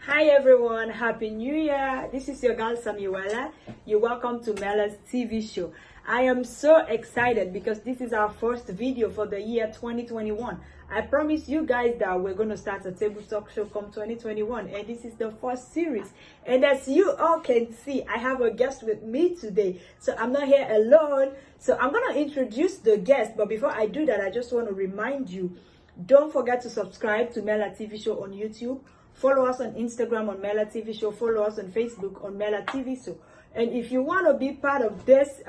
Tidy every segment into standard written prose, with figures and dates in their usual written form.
Hi everyone, Happy New Year. This is your girl Samuela. You're welcome to Mela's TV show. I am so excited because this is our first video for the year 2021. I promise you guys that we're going to start a table talk show come 2021, and this is the first series. And as you all can see, I have a guest with me today. So I'm not here alone. So I'm going to introduce the guest, but before I do that, I just want to remind you, don't forget to subscribe to Mela TV show on YouTube. Follow us on Instagram on Mela TV Show. Follow us on Facebook on Mela TV Show. And if you want to be part of this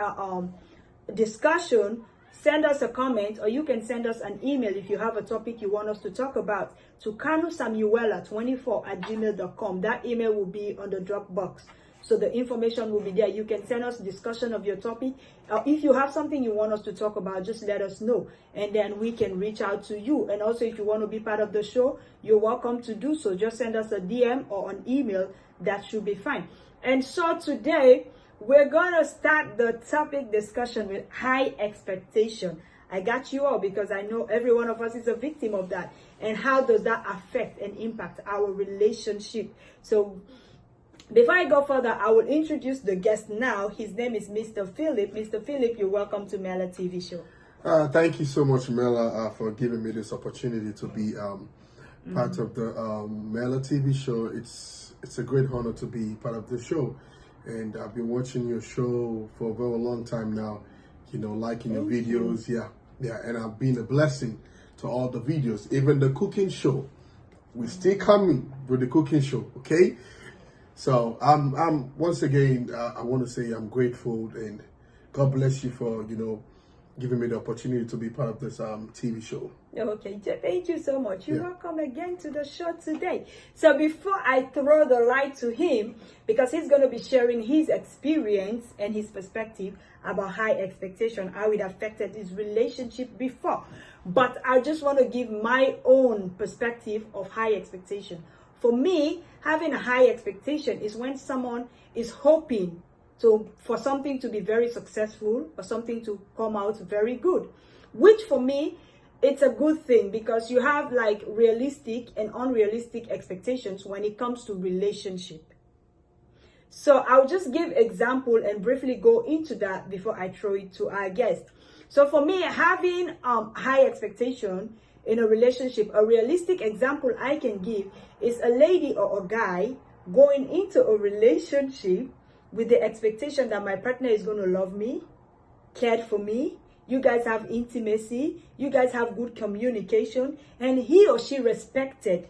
discussion, send us a comment, or you can send us an email if you have a topic you want us to talk about to kanusamuela24@gmail.com. That email will be on the Dropbox. So the information will be there. You can send us a discussion of your topic. If you have something you want us to talk about, just let us know. And then we can reach out to you. And also, if you want to be part of the show, you're welcome to do so. Just send us a DM or an email. That should be fine. And so today, we're going to start the topic discussion with high expectation. I got you all because I know every one of us is a victim of that. And how does that affect and impact our relationship? So before I go further, I will introduce the guest now. His name is Mr. Philip. Mr. Philip, you're welcome to Mela TV show. Thank you so much, Mela, for giving me this opportunity to be part of the Mela TV show. It's a great honor to be part of the show. And I've been watching your show for a very long time now, liking your videos. Yeah. And I've been a blessing to all the videos, even the cooking show. We're still coming with the cooking show, okay? So I'm once again, I want to say I'm grateful, and God bless you for, giving me the opportunity to be part of this TV show. Okay, thank you so much. You're welcome again to the show today. So before I throw the light to him, because he's going to be sharing his experience and his perspective about high expectation, how it affected his relationship before. But I just want to give my own perspective of high expectation. For me, having a high expectation is when someone is hoping for something to be very successful or something to come out very good, which for me, it's a good thing because you have like realistic and unrealistic expectations when it comes to relationship. So I'll just give example and briefly go into that before I throw it to our guest. So for me, having high expectation in a relationship, a realistic example I can give is a lady or a guy going into a relationship with the expectation that my partner is going to love me, cared for me, you guys have intimacy, you guys have good communication, and he or she respected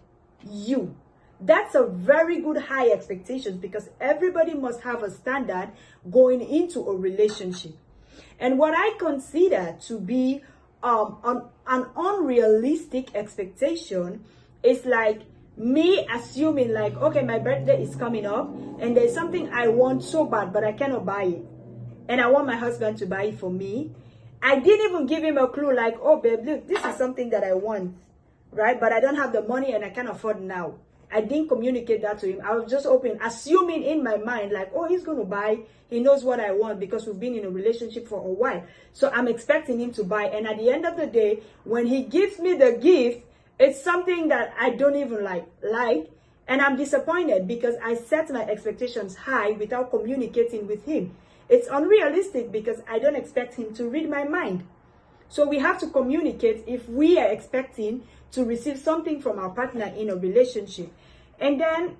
you. That's a very good high expectation because everybody must have a standard going into a relationship. And what I consider to be an unrealistic expectation is like me assuming like, okay, my birthday is coming up and there's something I want so bad, but I cannot buy it. And I want my husband to buy it for me. I didn't even give him a clue like, oh, babe, look, this is something that I want, right? But I don't have the money and I can't afford now. I didn't communicate that to him. I was just open, assuming in my mind like, oh, he's going to buy. He knows what I want because we've been in a relationship for a while. So I'm expecting him to buy. And at the end of the day, when he gives me the gift, it's something that I don't even like. And I'm disappointed because I set my expectations high without communicating with him. It's unrealistic because I don't expect him to read my mind. So we have to communicate if we are expecting to receive something from our partner in a relationship. And then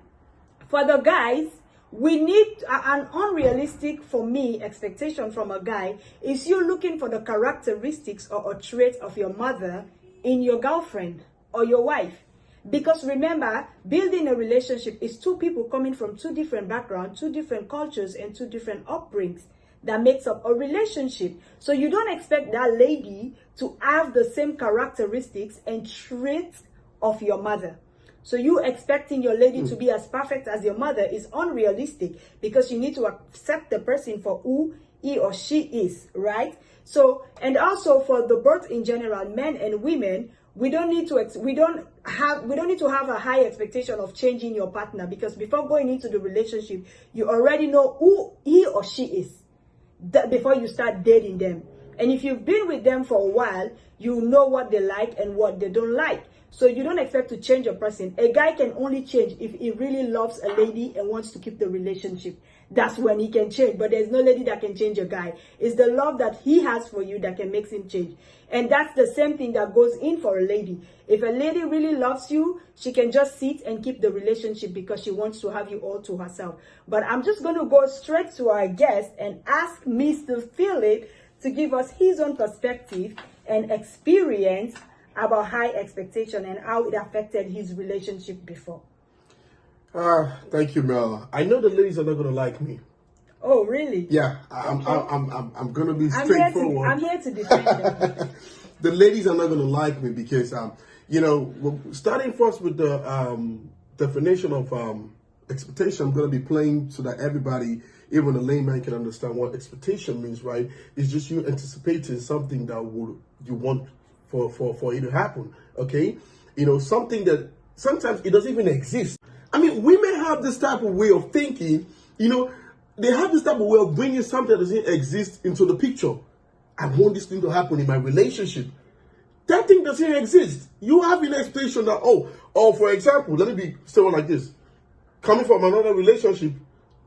for the guys, we need an unrealistic, for me, expectation from a guy is you looking for the characteristics or a trait of your mother in your girlfriend or your wife. Because remember, building a relationship is two people coming from two different backgrounds, two different cultures, and two different upbringings that makes up a relationship. So you don't expect that lady to have the same characteristics and traits of your mother. So you expecting your lady to be as perfect as your mother is unrealistic because you need to accept the person for who he or she is, right? So, and also for the both in general, men and women, we don't need to have a high expectation of changing your partner because before going into the relationship, you already know who he or she is before you start dating them. And if you've been with them for a while, you know what they like and what they don't like. So you don't expect to change a person. A guy can only change if he really loves a lady and wants to keep the relationship. That's when he can change. But there's no lady that can change a guy. It's the love that he has for you that can make him change. And that's the same thing that goes in for a lady. If a lady really loves you, she can just sit and keep the relationship because she wants to have you all to herself. But I'm just going to go straight to our guest and ask Mr. Philip to give us his own perspective and experience about high expectation and how it affected his relationship before. Thank you, Mel. I know the ladies are not gonna like me. Oh, really? Yeah, I'm gonna be straightforward. I'm here to defend them. The ladies are not gonna like me because starting first with the definition of expectation, I'm gonna be playing so that everybody, even a layman, can understand what expectation means. Right? It's just you anticipating something that you want for it to happen. Okay, something that sometimes it doesn't even exist. I mean, women have this type of way of thinking. They have this type of way of bringing something that doesn't exist into the picture. I want this thing to happen in my relationship. That thing doesn't exist. You have an expectation that, for example, let me be someone like this. Coming from another relationship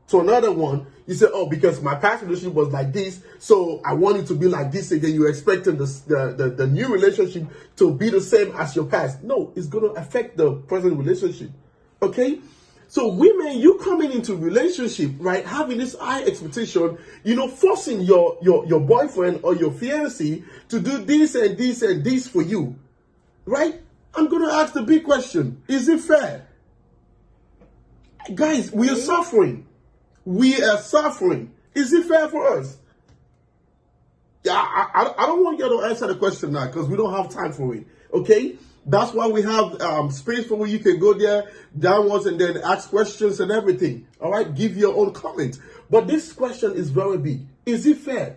to another one, you say, because my past relationship was like this, so I want it to be like this again. You're expecting the new relationship to be the same as your past. No, it's going to affect the present relationship. Okay? So women, you coming into relationship, right, having this high expectation, forcing your boyfriend or your fiancé to do this and this and this for you, right? I'm going to ask the big question. Is it fair? Guys, we are suffering. We are suffering. Is it fair for us? Yeah, I don't want you to answer the question now because we don't have time for it, okay? That's why we have space for where you can go there downwards and then ask questions and everything. All right, give your own comment. But this question is very big. Is it fair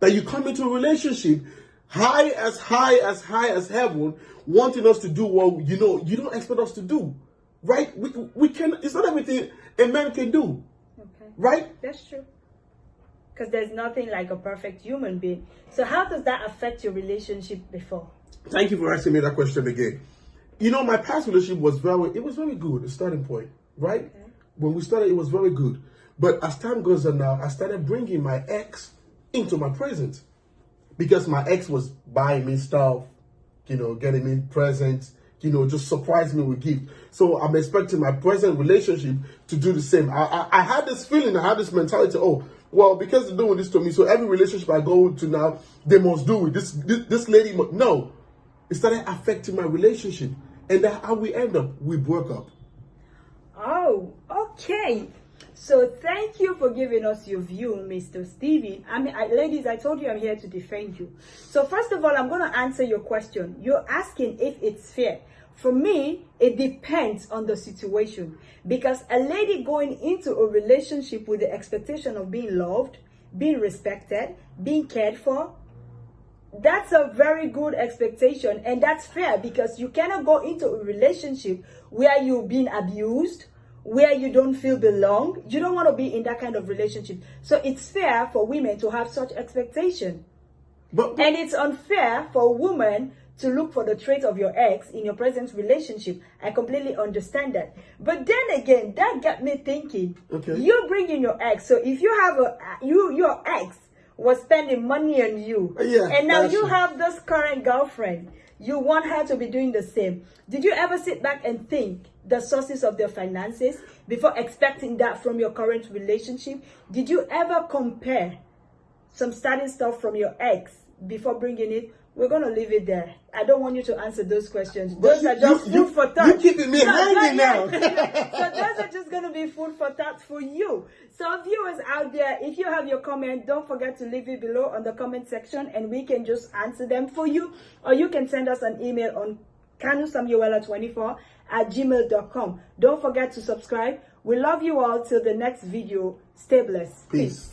that you come into a relationship high as heaven, wanting us to do what you don't expect us to do, right? We can. It's not everything a man can do, okay, right? That's true. Because there's nothing like a perfect human being. So how does that affect your relationship before? Thank you for asking me that question again. My past relationship was very good, a starting point, right? Okay. When we started, it was very good. But as time goes on now, I started bringing my ex into my present. Because my ex was buying me stuff, getting me presents, just surprise me with gifts. So I'm expecting my present relationship to do the same. I had this feeling, I had this mentality, because they're doing this to me, so every relationship I go to now, they must do it. This lady must. No. It started affecting my relationship. And that's how we end up. We broke up. Oh, okay. So thank you for giving us your view, Mr. Stevie. Ladies, I told you I'm here to defend you. So first of all, I'm going to answer your question. You're asking if it's fair. For me, it depends on the situation. Because a lady going into a relationship with the expectation of being loved, being respected, being cared for, that's a very good expectation, and that's fair because you cannot go into a relationship where you've been abused, where you don't feel belong. You don't want to be in that kind of relationship. So it's fair for women to have such expectation. And it's unfair for a woman to look for the trait of your ex in your present relationship. I completely understand that. But then again, that got me thinking. Okay. You bring in your ex. So if you have your ex was spending money on you, and now you have this current girlfriend, you want her to be doing the same. Did you ever sit back and think the sources of their finances before expecting that from your current relationship? Did you ever compare some starting stuff from your ex before bringing it? We're going to leave it there. I don't want you to answer those questions. Those are just food for thought. You're keeping me hanging now. So those are just going to be food for thought for you. So viewers out there, if you have your comment, don't forget to leave it below on the comment section and we can just answer them for you. Or you can send us an email on kanusamuela24@gmail.com. Don't forget to subscribe. We love you all till the next video. Stay blessed. Peace.